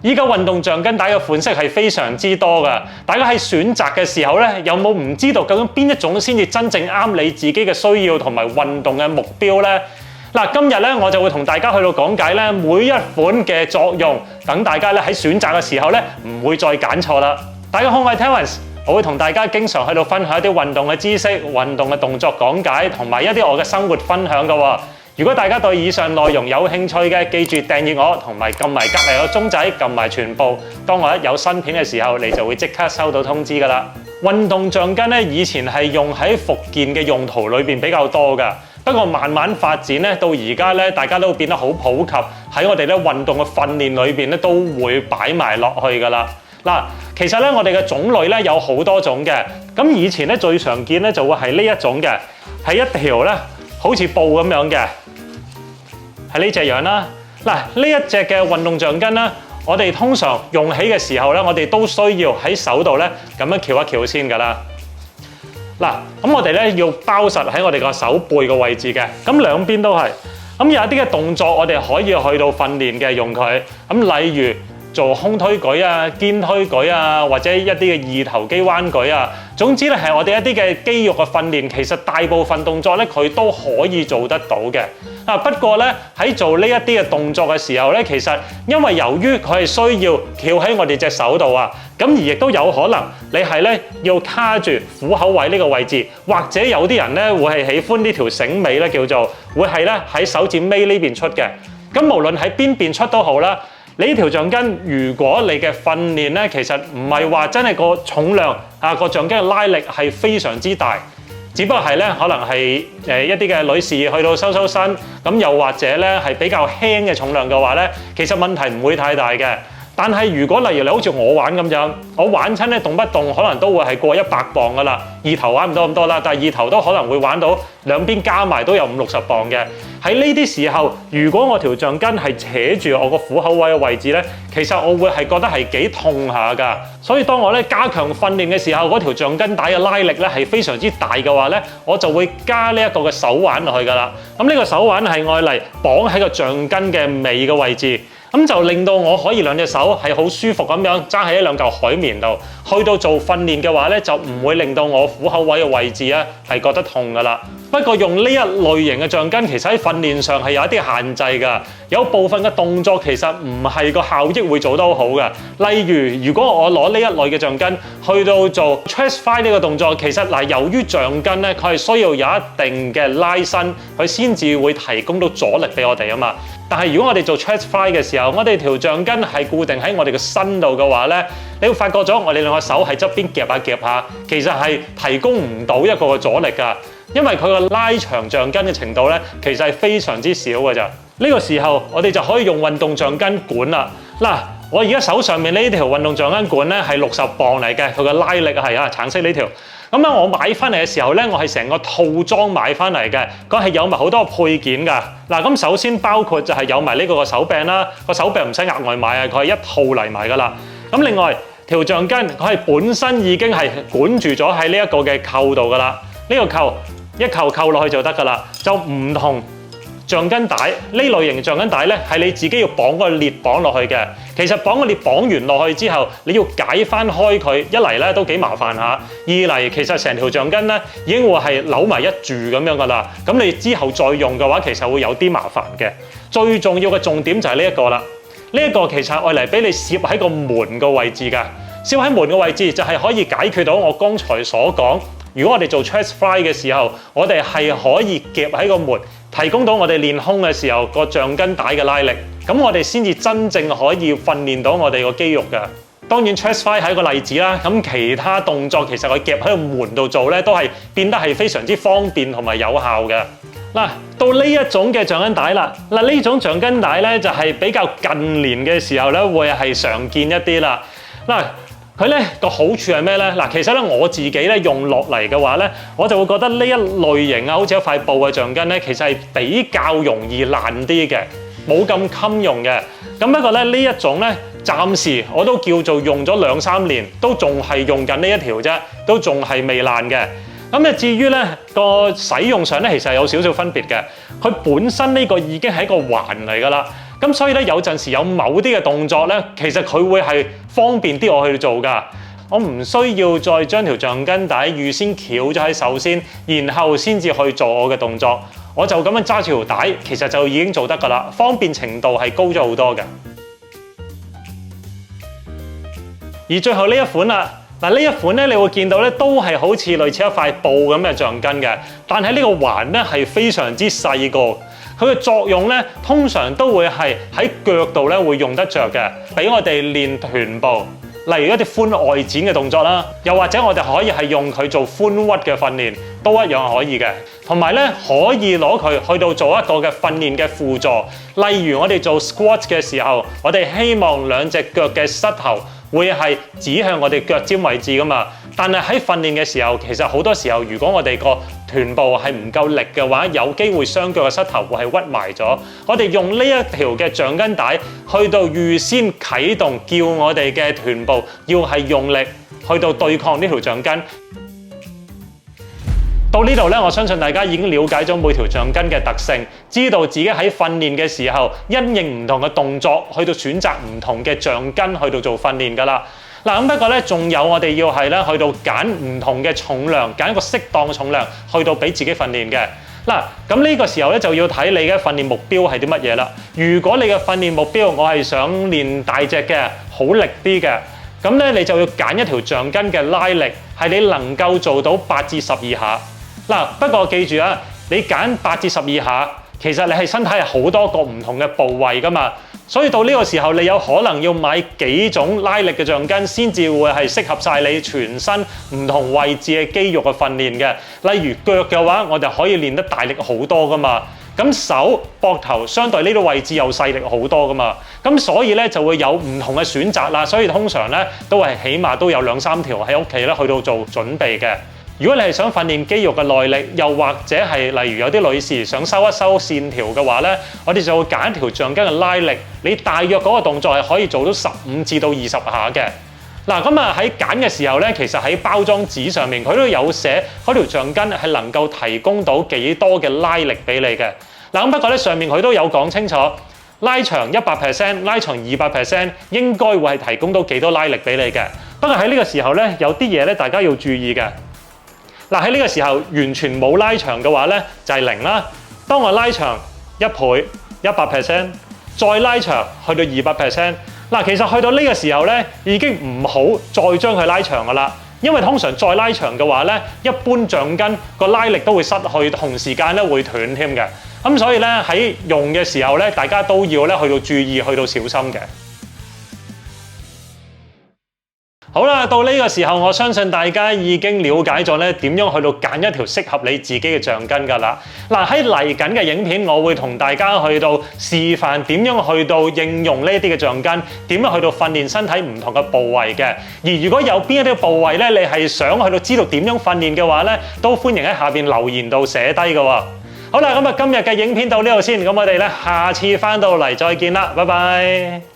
依家運動橡筋帶嘅款式係非常之多㗎，大家喺選擇嘅時候咧，有冇唔知道究竟邊一種先至真正啱你自己嘅需要同埋運動嘅目標呢？嗱，今日咧我就會同大家去到講解咧每一款嘅作用，等大家咧喺選擇嘅時候咧唔會再揀錯啦。大家好，我係 Terence， 我會同大家經常去到分享一啲運動嘅知識、運動嘅動作講解，同埋一啲我嘅生活分享㗎喎。如果大家對以上內容有興趣嘅，記住訂閱我，同埋撳埋隔離個鐘仔，撳埋全部。當我一有新片嘅時候，你就會即刻收到通知㗎啦。運動橡筋咧，以前係用喺復健嘅用途裏邊比較多㗎。不過慢慢發展咧，到而家咧，大家都變得好普及，喺我哋咧運動嘅訓練裏邊咧，都會擺埋落去㗎啦。嗱，其實咧我哋嘅種類咧有好多種嘅。咁以前咧最常見咧就會係呢一種嘅，係一條咧好似布咁樣嘅。係呢隻樣啦，嗱呢一隻嘅運動橡筋啦，我哋通常用起嘅時候咧，我哋都需要喺手度咧咁樣翹一翹先㗎啦。嗱，咁我哋咧要包實喺我哋個手背嘅位置嘅，咁兩邊都係。咁有一啲嘅動作我哋可以去到訓練嘅用佢，咁例如做胸推舉啊、肩推舉啊，或者一啲嘅二頭肌彎舉啊，總之咧係我哋一啲嘅肌肉嘅訓練，其實大部分動作咧佢都可以做得到嘅。不過咧喺做呢一啲嘅動作嘅時候咧，其實因為由於佢係需要翹喺我哋隻手度啊，咁而亦都有可能你係咧要卡住虎口位呢個位置，或者有啲人咧會係喜歡呢條繩尾咧叫做會係咧喺手指尾呢邊出嘅。咁無論喺邊邊出都好啦。你呢條橡筋，如果你嘅訓練咧，其實唔係話真係個重量個橡筋嘅拉力係非常之大，只不過係咧可能係一啲嘅女士去到收身，咁又或者咧係比較輕嘅重量嘅話咧，其實問題唔會太大嘅。但係如果例如你好似我玩咁樣，我玩親咧動不動可能都會係過100磅㗎啦，二頭玩唔到咁多啦，但係二頭都可能會玩到兩邊加埋都有50-60磅嘅。喺呢啲時候，如果我條橡筋係扯住我個虎口位嘅位置咧，其實我會係覺得係幾痛下㗎。所以當我咧加強訓練嘅時候，嗰條橡筋帶嘅拉力咧係非常之大嘅話咧，我就會加呢一個嘅手環落去㗎啦。咁呢個手環係愛嚟綁喺個橡筋嘅尾嘅位置。咁就令到我可以兩隻手係好舒服咁樣揸喺一兩嚿海綿度，去到做訓練嘅話咧，就唔會令到我虎口位嘅位置咧係覺得痛㗎啦。不過用呢一類型嘅橡筋，其實喺訓練上係有一啲限制㗎。有部分嘅動作其實唔係個效益會做得好嘅。例如，如果我攞呢一類嘅橡筋去到做 chest fly 呢個動作，其實由於橡筋咧，佢係需要有一定嘅拉伸，佢先至會提供到阻力俾我哋啊嘛。但係如果我哋做 chest fly 嘅時候，我哋條橡筋係固定喺我哋嘅身度嘅話咧，你會發覺咗我哋兩個手喺側邊夾下夾下，其實係提供唔到一個阻力㗎，因為佢個拉長橡筋嘅程度咧，其實係非常之少㗎咋。呢個時候我哋就可以用運動橡筋管啦。嗱，我而家手上面呢條運動橡筋管咧係60磅嚟嘅，佢個拉力係橙色呢條。咁咧我買翻嚟嘅時候咧，我係成個套裝買翻嚟嘅，佢係有埋好多配件㗎。嗱，咁首先包括就係有埋呢個手柄啦，個手柄唔使額外買啊，佢係一套嚟埋㗎啦。咁另外條橡筋佢係本身已經係管住咗喺呢一個嘅扣度㗎啦，呢個扣一扣落去就得㗎啦，就唔同橡筋帶呢類型橡筋帶咧，係你自己要綁個裂綁落去嘅。其實綁個裂綁完落去之後，你要解翻開佢，一嚟咧都幾麻煩下，二嚟其實成條橡筋咧已經會係扭埋一住咁樣噶啦。咁你之後再用嘅話，其實會有啲麻煩嘅。最重要嘅重點就係呢一個啦。呢一個其實係愛嚟俾你攝喺個門個位置㗎。攝喺門個位置就係可以解決到我剛才所講。如果我哋做 chest fly 嘅時候，我哋係可以夾喺個門，提供到我哋練胸嘅時候個橡筋帶嘅拉力，咁我哋先至真正可以訓練到我哋個肌肉㗎。當然 chest fly 係一個例子啦，咁其他動作其實佢夾喺個門度做咧，都係變得係非常之方便同埋有效嘅。嗱，到呢一種嘅橡筋帶啦，嗱呢種橡筋帶咧就係比較近年嘅時候咧會係常見一啲啦。嗱，佢咧個好處係咩咧？嗱，其實咧我自己咧用落嚟嘅話咧，我就會覺得呢一類型好似一塊布嘅橡筋咧，其實係比較容易爛啲嘅，冇咁襟用嘅。咁不過咧呢一種咧，暫時我都叫做用咗2-3年，都仲係用緊呢一條啫，都仲係未爛嘅。咁至於咧個使用上咧，其實係有少少分別嘅。佢本身呢個已經係一個環嚟㗎啦。咁所以咧有陣時有某啲嘅動作咧，其實佢會係方便啲我去做㗎。我唔需要再將條橡筋帶預先翹咗喺手先，然後先至去做我嘅動作。我就咁樣揸住條帶，其實就已經做得㗎啦，方便程度係高咗好多嘅。而最後呢一款啦，嗱呢一款咧，你會見到咧都係好似類似一塊布咁嘅橡筋嘅，但係呢個環咧係非常之細個，佢嘅作用咧通常都會係喺腳度咧會用得着嘅，俾我哋練臀部。例如一啲髖外展嘅動作啦，又或者我哋可以係用佢做髖屈嘅訓練，都一樣可以嘅。同埋咧，可以攞佢去到做一個嘅訓練嘅輔助。例如我哋做 squat 嘅時候，我哋希望兩隻腳嘅膝頭會係指向我哋腳尖位置㗎嘛。但係喺訓練嘅時候，其實好多時候，如果我哋個臀部係唔夠力嘅話，有機會雙腳嘅膝頭會係屈埋咗。我哋用呢一條嘅橡筋帶去到預先啟動，叫我哋嘅臀部要係用力去到對抗呢條橡筋。到呢度咧，我相信大家已經了解咗每條橡筋嘅特性，知道自己喺訓練嘅時候，因應唔同嘅動作去到選擇唔同嘅橡筋去到做訓練㗎啦。嗱，咁不過咧，仲有我哋要係咧去到揀唔同嘅重量，揀一個適當嘅重量去到俾自己訓練嘅。嗱，咁呢個時候咧就要睇你嘅訓練目標係啲乜嘢啦。如果你嘅訓練目標我係想練大隻嘅、好力啲嘅，咁咧你就要揀一條橡筋嘅拉力係你能夠做到8至12下。嗱，不過記住啊，你揀8至12下，其實你係身體係好多個唔同嘅部位㗎嘛。所以到呢個時候，你有可能要買幾種拉力嘅橡筋，先至會係適合晒你全身唔同位置嘅肌肉嘅訓練嘅。例如腳嘅話，我哋可以練得大力好多㗎嘛。咁手、膊頭相對呢啲位置又細力好多㗎嘛。咁所以咧就會有唔同嘅選擇啦。所以通常咧都係起碼都有2、3條喺屋企咧去到做準備嘅。如果你係想訓練肌肉嘅耐力，又或者係例如有啲女士想收一收線條嘅話咧，我哋就會揀一條橡筋嘅拉力，你大約嗰個動作係可以做到15至到20下嘅。嗱，咁啊喺揀嘅時候咧，其實喺包裝紙上面佢都有寫嗰條橡筋係能夠提供到幾多嘅拉力俾你嘅。嗱，咁不過咧上面佢都有講清楚，拉長100%、拉長200%應該會係提供到幾多拉力俾你嘅。不過喺呢個時候咧，有啲嘢咧大家要注意嘅。嗱，喺呢個時候完全冇拉長嘅話咧，就係0啦。當我拉長1倍100%，再拉長去到200%。嗱，其實去到呢個時候咧，已經唔好再將佢拉長㗎啦。因為通常再拉長嘅話咧，一般橡筋個拉力都會失去，同時間咧會斷添嘅。咁所以咧喺用嘅時候咧，大家都要咧去到注意，去到小心嘅。好啦，到呢個時候，我相信大家已經了解咗咧點樣去到揀一條適合你自己嘅橡筋㗎啦。嗱，喺嚟緊嘅影片，我會同大家去到示範點樣去到應用呢啲嘅橡筋，點樣去到訓練身體唔同嘅部位嘅。而如果有邊一啲部位咧，你係想去到知道點樣訓練嘅話咧，都歡迎喺下邊留言度寫低㗎喎。好啦，咁啊今日嘅影片到呢度先，咁我哋咧下次返到嚟再見啦，拜拜。